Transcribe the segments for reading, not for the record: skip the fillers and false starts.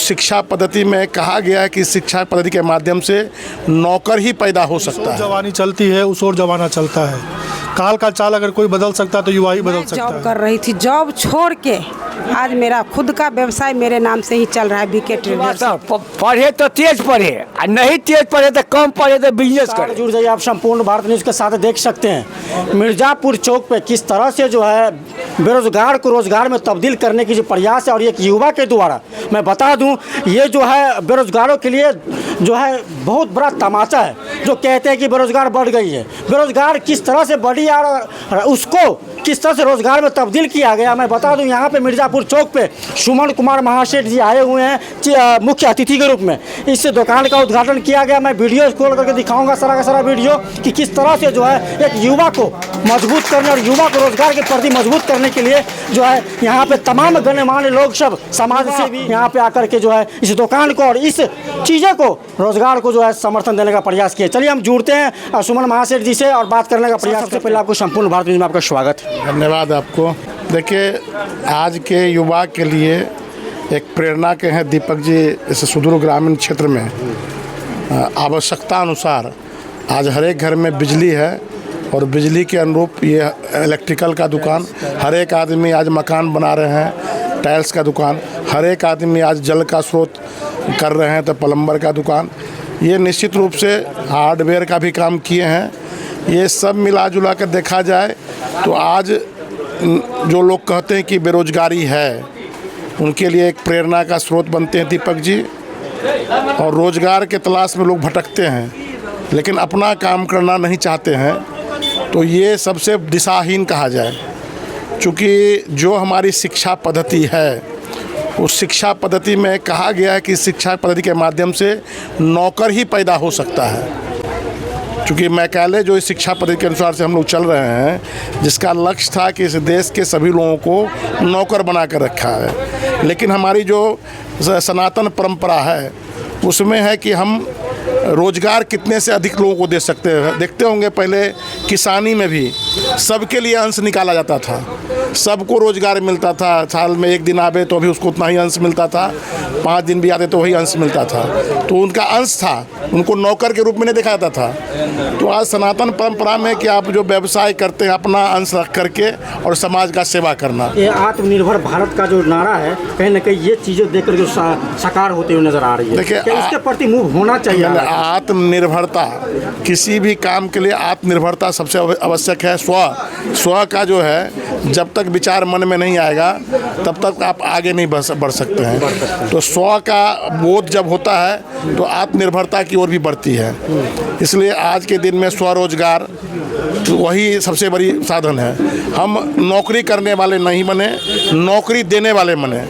शिक्षा पद्धति में कहा गया है कि शिक्षा पद्धति के माध्यम से नौकर ही पैदा हो सकता है। जवानी चलती है, उस ओर जमाना चलता है। काल का चाल अगर कोई बदल सकता है तो युवा ही बदल सकता है। जॉब कर रही थी, जॉब छोड़ के आज मेरा खुद का व्यवसाय मेरे नाम से ही चल रहा है, बीके ट्रेडर्स। पढ़े तो तेज पढ़े, नहीं तेज पढ़े तो कम पढ़े तो बिजनेस करे। जुड़ जाइए आप संपूर्ण भारत न्यूज़ के साथ देख सकते हैं मिर्ज़ापुर चौक पे किस तरह से जो है बेरोजगार को रोजगार में तब्दील करने की जो प्रयास है, और एक युवा के द्वारा मैं बता दूं ये जो है बेरोजगारों के लिए जो है बहुत बड़ा तमाचा है। जो कहते हैं कि बेरोजगार बढ़ गई है, बेरोजगार किस तरह से बढ़ी और उसको किस तरह से रोजगार में तब्दील किया गया, मैं बता दूं यहाँ पे मिर्ज़ापुर चौक पे सुमन कुमार महासेठ जी आए हुए हैं मुख्य अतिथि के रूप में। इस दुकान का उद्घाटन किया गया। मैं वीडियो खोल करके दिखाऊंगा सारा का सारा वीडियो कि किस तरह से जो है एक युवा को मजबूत करने और युवा को रोजगार के प्रति मजबूत करने के लिए जो है यहाँ पे तमाम गणमान्य लोग सब समाज से भी यहाँ पे आकर के जो है इस दुकान को और इस चीज़ों को रोजगार को जो है समर्थन देने का प्रयास किया। चलिए हम जुड़ते हैं सुमन महासेठ जी से और बात करने का प्रयास। सबसे पहले आपको संपूर्ण भारत न्यूज़ में आपका स्वागत है। धन्यवाद आपको। देखिए, आज के युवा के लिए एक प्रेरणा के हैं दीपक जी। इस सुदूर ग्रामीण क्षेत्र में आवश्यकता अनुसार आज हर एक घर में बिजली है और बिजली के अनुरूप ये इलेक्ट्रिकल का दुकान, हर एक आदमी आज मकान बना रहे हैं, टाइल्स का दुकान, हर एक आदमी आज जल का स्रोत कर रहे हैं तो प्लम्बर का दुकान, ये निश्चित रूप से हार्डवेयर का भी काम किए हैं। ये सब मिला जुला कर देखा जाए तो आज जो लोग कहते हैं कि बेरोजगारी है, उनके लिए एक प्रेरणा का स्रोत बनते हैं दीपक जी। और रोज़गार के तलाश में लोग भटकते हैं लेकिन अपना काम करना नहीं चाहते हैं, तो ये सबसे दिशाहीन कहा जाए। क्योंकि जो हमारी शिक्षा पद्धति है, उस शिक्षा पद्धति में कहा गया है कि शिक्षा पद्धति के माध्यम से नौकर ही पैदा हो सकता है। चूँकि मैकाले जो इस शिक्षा पद्धति के अनुसार से हम लोग चल रहे हैं, जिसका लक्ष्य था कि इस देश के सभी लोगों को नौकर बना कर रखा है, लेकिन हमारी जो सनातन परंपरा है उसमें है कि हम रोज़गार कितने से अधिक लोगों को दे सकते हैं। देखते होंगे पहले किसानी में भी सबके लिए अंश निकाला जाता था, सबको रोज़गार मिलता था। साल में एक दिन आवे तो भी उसको उतना ही अंश मिलता था, 5 दिन भी आते तो वही अंश मिलता था। तो उनका अंश था, उनको नौकर के रूप में नहीं देखा जाता था। तो आज सनातन परंपरा में कि आप जो व्यवसाय करते हैं अपना अंश रख करके और समाज का सेवा करना, ये आत्मनिर्भर भारत का जो नारा है कहीं ना कहीं ये चीज़ें देख कर जो साकार होते हुए नजर आ रही है। देखिए, इसके प्रति मूव होना चाहिए। आत्मनिर्भरता, किसी भी काम के लिए आत्मनिर्भरता सबसे आवश्यक है। स्व का जो है जब तक विचार मन में नहीं आएगा तब तक आप आगे नहीं बढ़ सकते हैं। तो स्व का बोध जब होता है तो आत्मनिर्भरता की ओर भी बढ़ती है। इसलिए आज के दिन में स्वरोजगार वही सबसे बड़ी साधन है। हम नौकरी करने वाले नहीं बने, नौकरी देने वाले बने।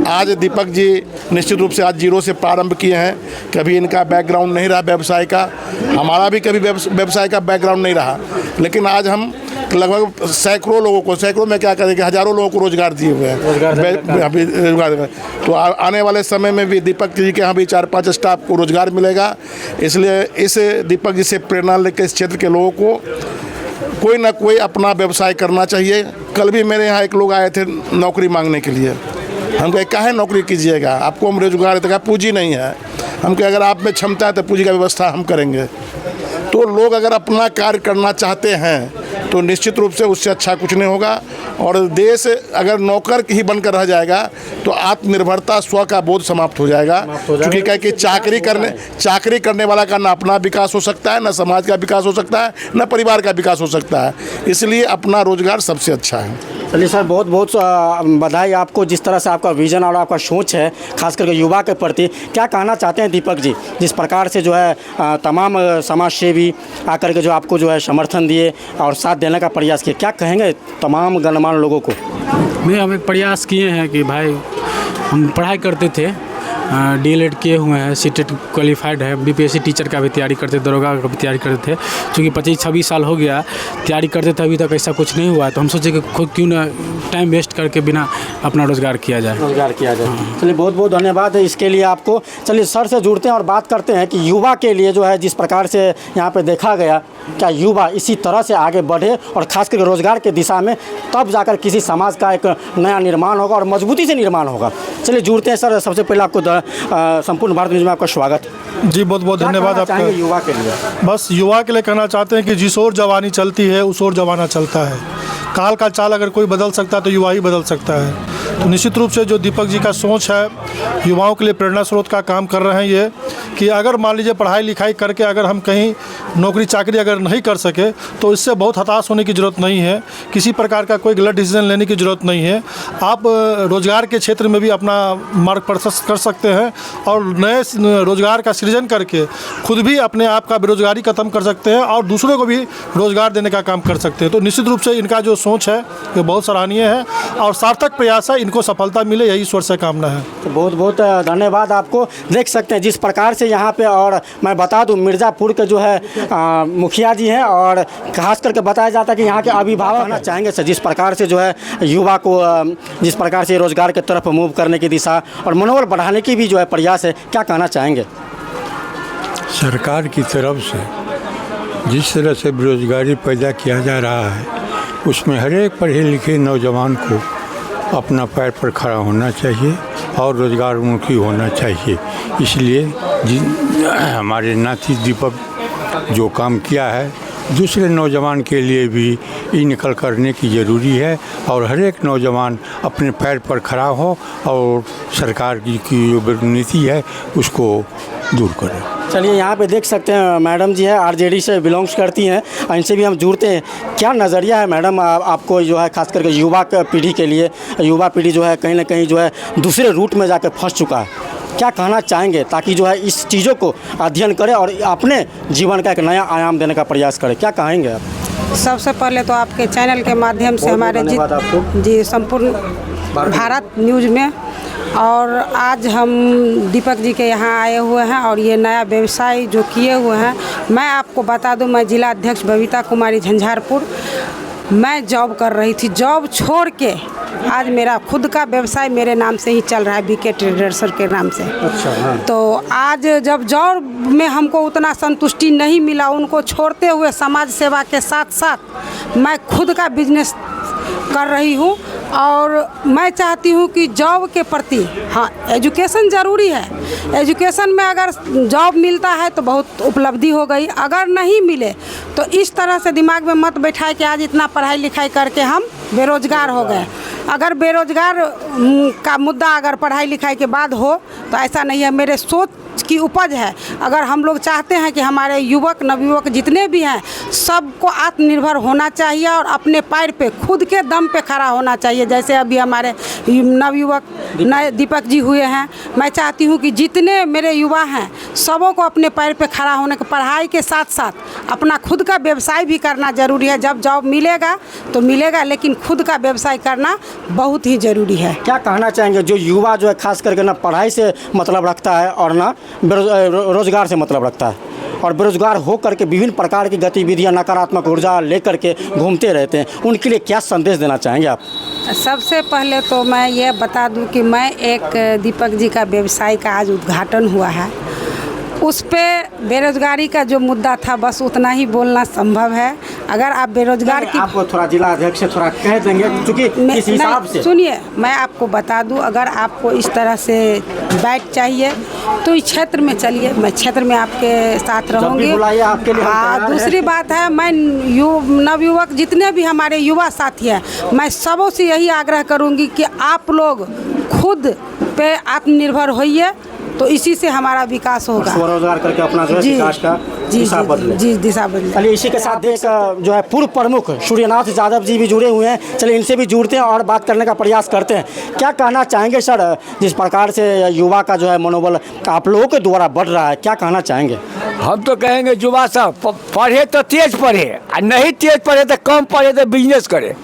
आज दीपक जी निश्चित रूप से आज जीरो से प्रारंभ किए हैं। कभी इनका बैकग्राउंड नहीं रहा व्यवसाय का, हमारा भी कभी व्यवसाय का बैकग्राउंड नहीं रहा, लेकिन आज हम लगभग सैकड़ों लोगों को, सैकड़ों में क्या करेंगे, हज़ारों लोगों को रोजगार दिए हुए हैं। तो आने वाले समय में भी दीपक जी के यहाँ भी 4-5 स्टाफ को रोजगार मिलेगा। इसलिए इस दीपक जी से प्रेरणा लेकर इस क्षेत्र के लोगों को कोई ना कोई अपना व्यवसाय करना चाहिए। कल भी मेरे यहाँ एक लोग आए थे नौकरी मांगने के लिए। हम कहे काहे नौकरी कीजिएगा, आपको हम रोजगार देगा, पूंजी नहीं है। हम कहे अगर आप में क्षमता है तो पूंजी का व्यवस्था हम करेंगे। तो लोग अगर अपना कार्य करना चाहते हैं तो निश्चित रूप से उससे अच्छा कुछ नहीं होगा। और देश अगर नौकर ही बनकर रह जाएगा तो आत्मनिर्भरता, स्व का बोध समाप्त हो जाएगा। क्योंकि क्या कि चाकरी करने वाला का ना अपना विकास हो सकता है, ना समाज का विकास हो सकता है, ना परिवार का विकास हो सकता है। इसलिए अपना रोजगार सबसे अच्छा है। चलिए सर, बहुत बहुत बधाई आपको, जिस तरह से आपका विजन और आपका सोच है खास करके युवा के प्रति। क्या कहना चाहते हैं दीपक जी, जिस प्रकार से जो है तमाम समाज सेवी आकर के जो आपको जो है समर्थन दिए और साथ देने का प्रयास किए, क्या कहेंगे तमाम गणमान्य लोगों को? हम एक प्रयास किए हैं कि भाई हम पढ़ाई करते थे, DELED किए हुए हैं, सीटेट क्वालिफाइड है, BPSC टीचर का भी तैयारी करते, दरोगा का भी तैयारी करते थे। क्योंकि 25-26 साल हो गया तैयारी करते थे, अभी तक ऐसा कुछ नहीं हुआ है। तो हम सोचे कि खुद क्यों ना टाइम वेस्ट करके बिना अपना रोज़गार किया जाए। चलिए बहुत बहुत धन्यवाद है इसके लिए आपको। चलिए सर से जुड़ते हैं और बात करते हैं कि युवा के लिए जो है जिस प्रकार से यहाँ पे देखा गया, क्या युवा इसी तरह से आगे बढ़े और ख़ास करके रोज़गार के दिशा में, तब जाकर किसी समाज का एक नया निर्माण होगा और मजबूती से निर्माण होगा। चलिए जुड़ते हैं सर। सबसे पहले आपको संपूर्ण भारत न्यूज़ में आपका स्वागत। जी बहुत बहुत धन्यवाद क्या कहना चाहेंगे आपका। युवा के लिए? बस युवा के लिए कहना चाहते हैं कि जिस ओर जवानी चलती है उस ओर जमाना चलता है। काल का चाल अगर कोई बदल सकता है तो युवा ही बदल सकता है। तो निश्चित रूप से जो दीपक जी का सोच है युवाओं के लिए प्रेरणा स्रोत का काम कर रहे हैं ये, कि अगर मान लीजिए पढ़ाई लिखाई करके अगर हम कहीं नौकरी चाकरी अगर नहीं कर सके तो इससे बहुत हताश होने की ज़रूरत नहीं है। किसी प्रकार का कोई गलत डिसीजन लेने की ज़रूरत नहीं है। आप रोज़गार के क्षेत्र में भी अपना मार्ग प्रशस्त कर सकते हैं और नए रोज़गार का सृजन करके खुद भी अपने आप का बेरोजगारी खत्म कर सकते हैं और दूसरों को भी रोज़गार देने का काम कर सकते हैं। तो निश्चित रूप से इनका जो सोच है ये बहुत सराहनीय है और सार्थक प्रयास है। इनको सफलता मिले यही ईश्वर से कामना है। तो बहुत बहुत धन्यवाद आपको। देख सकते हैं जिस प्रकार से यहाँ पे, और मैं बता दूं मिर्ज़ापुर के जो है मुखिया जी हैं और खास करके बताया जाता है कि यहाँ के अभिभावक कहना चाहेंगे सर, जिस प्रकार से जो है युवा को जिस प्रकार से रोज़गार की तरफ मूव करने की दिशा और मनोबल बढ़ाने की भी जो है प्रयास है, क्या कहना चाहेंगे? सरकार की तरफ से जिस तरह से बेरोजगारी पैदा किया जा रहा है उसमें हर एक पढ़े लिखे नौजवान को अपना पैर पर खड़ा होना चाहिए और रोजगारमुखी होना चाहिए। इसलिए हमारे नाती दीपक जो काम किया है दूसरे नौजवान के लिए भी ये निकल करने की ज़रूरी है और हर एक नौजवान अपने पैर पर खड़ा हो और सरकार की जो नीति है उसको दूर करे। चलिए यहाँ पे देख सकते हैं मैडम जी है आरजेडी से बिलोंग्स करती हैं, इनसे भी हम जुड़ते हैं। क्या नज़रिया है मैडम आपको जो है खास करके युवा पीढ़ी के लिए? युवा पीढ़ी जो है कहीं ना कहीं जो है दूसरे रूट में जाकर फंस चुका है, क्या कहना चाहेंगे ताकि जो है इस चीज़ों को अध्ययन करें और अपने जीवन का एक नया आयाम देने का प्रयास करें? क्या कहेंगे आप? सबसे पहले तो आपके चैनल के माध्यम से हमारे जी संपूर्ण भारत न्यूज़ में, और आज हम दीपक जी के यहाँ आए हुए हैं और ये नया व्यवसाय जो किए हुए हैं, मैं आपको बता दूं मैं जिला अध्यक्ष बबीता कुमारी झंझारपुर, मैं जॉब कर रही थी। जॉब छोड़ के आज मेरा खुद का व्यवसाय मेरे नाम से ही चल रहा है, बीके ट्रेडर्स के नाम से। अच्छा हाँ। तो आज जब जॉब में हमको उतना संतुष्टि नहीं मिला, उनको छोड़ते हुए समाज सेवा के साथ साथ मैं खुद का बिजनेस कर रही हूँ और मैं चाहती हूँ कि जॉब के प्रति, हाँ एजुकेशन ज़रूरी है, एजुकेशन में अगर जॉब मिलता है तो बहुत उपलब्धि हो गई, अगर नहीं मिले तो इस तरह से दिमाग में मत बैठाए कि आज इतना पढ़ाई लिखाई करके हम बेरोज़गार हो गए। अगर बेरोज़गार का मुद्दा अगर पढ़ाई लिखाई के बाद हो तो ऐसा नहीं है, मेरे सोच की उपज है। अगर हम लोग चाहते हैं कि हमारे युवक नवयुवक जितने भी हैं सबको आत्मनिर्भर होना चाहिए और अपने पैर पे खुद के दम पे खड़ा होना चाहिए, जैसे अभी हमारे नवयुवक नए दीपक जी हुए हैं, मैं चाहती हूँ कि जितने मेरे युवा हैं सबों को अपने पैर पे खड़ा होने के, पढ़ाई के साथ साथ अपना खुद का व्यवसाय भी करना ज़रूरी है। जब जॉब मिलेगा तो मिलेगा, लेकिन खुद का व्यवसाय करना बहुत ही ज़रूरी है। क्या कहना चाहेंगे जो युवा जो है खास करके ना पढ़ाई से मतलब रखता है और ना रोजगार से मतलब रखता है और बेरोजगार हो करके विभिन्न प्रकार की गतिविधियां नकारात्मक ऊर्जा लेकर के घूमते रहते हैं, उनके लिए क्या संदेश देना चाहेंगे आप? सबसे पहले तो मैं ये बता दूं कि मैं एक दीपक जी का व्यवसाय का आज उद्घाटन हुआ है, उस पे बेरोजगारी का जो मुद्दा था बस उतना ही बोलना संभव है। अगर आप बेरोजगार की, आप थोड़ा जिला अध्यक्ष से थोड़ा कह देंगे क्योंकि इस हिसाब से सुनिए, मैं आपको बता दूं, अगर आपको इस तरह से बैठ चाहिए तो इस क्षेत्र में चलिए, मैं क्षेत्र में आपके साथ रहूँगी। आपके लिए हाँ, दूसरी बात है, मैं नवयुवक जितने भी हमारे युवा साथी हैं, मैं सबों से यही आग्रह करूँगी कि आप लोग खुद पे आत्मनिर्भर होइए, तो इसी से हमारा विकास होगा। स्वरोजगार करके अपना जो है विकास का दिशा बदले। जी दिशा बदले। चलिए इसी के साथ देश जो है पूर्व प्रमुख सूर्यनाथ यादव जी भी जुड़े हुए हैं, चलिए इनसे भी जुड़ते हैं और बात करने का प्रयास करते हैं। क्या कहना चाहेंगे सर, जिस प्रकार से युवा का जो है मनोबल आप लोगों के द्वारा बढ़ रहा है, क्या कहना चाहेंगे? हम तो कहेंगे युवा सब पढ़े तो तेज पढ़े और नहीं तेज पढ़े तो कम पढ़े तो बिजनेस करे,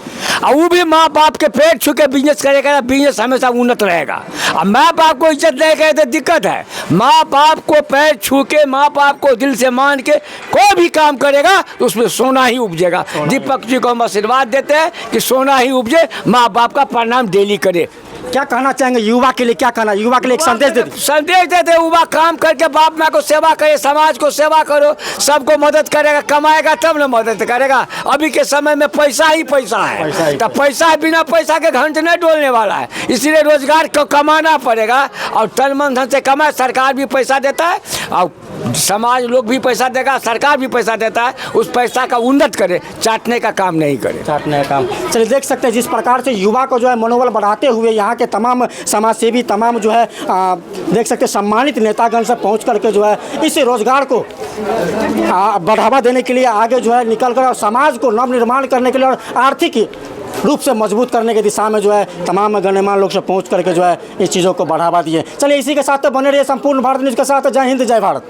और वो भी माँ बाप के पेट छू के बिजनेस करेगा, बिजनेस हमेशा उन्नत रहेगा। और माँ बाप को इज्जत नहीं करे तो दिक्कत है। माँ बाप को पैर छू के, माँ बाप को दिल से मान के कोई भी काम करेगा तो उसमें सोना ही उपजेगा। दीपक जी को हम आशीर्वाद देते हैं कि सोना ही उपजे, माँ बाप का प्रणाम डेली करे। क्या कहना चाहेंगे युवा के लिए, क्या कहना, युवा के लिए एक संदेश दे दीजिए। संदेश देते युवा काम करके बाप माँ को सेवा करे, समाज को सेवा करो, सबको मदद करेगा, कमाएगा तब ना मदद करेगा। अभी के समय में पैसा ही पैसा है, तो पैसा बिना पैसा के घंट नहीं डोलने वाला है। इसीलिए रोजगार को कमाना पड़ेगा और तन मन धन से कमाए। सरकार भी पैसा देता है और समाज लोग भी पैसा देगा, सरकार भी पैसा देता है। उस पैसा का उन्नत करे, चाटने का काम नहीं करे, चाटने का काम। चलिए देख सकते हैं जिस प्रकार से युवा को जो है मनोबल बढ़ाते हुए यहाँ के तमाम समाजसेवी, तमाम जो है देख सकते हैं सम्मानित नेतागण से पहुँच करके जो है इस रोजगार को बढ़ावा देने के लिए आगे जो है निकल कर और समाज को नवनिर्माण करने के लिए और आर्थिक रूप से मजबूत करने की दिशा में जो है तमाम गणमान्य लोग से पहुँच करके जो है इस चीज़ों को बढ़ावा दिए। चलिए इसी के साथ बने रहिए संपूर्ण भारत न्यूज़ के साथ। जय हिंद, जय भारत।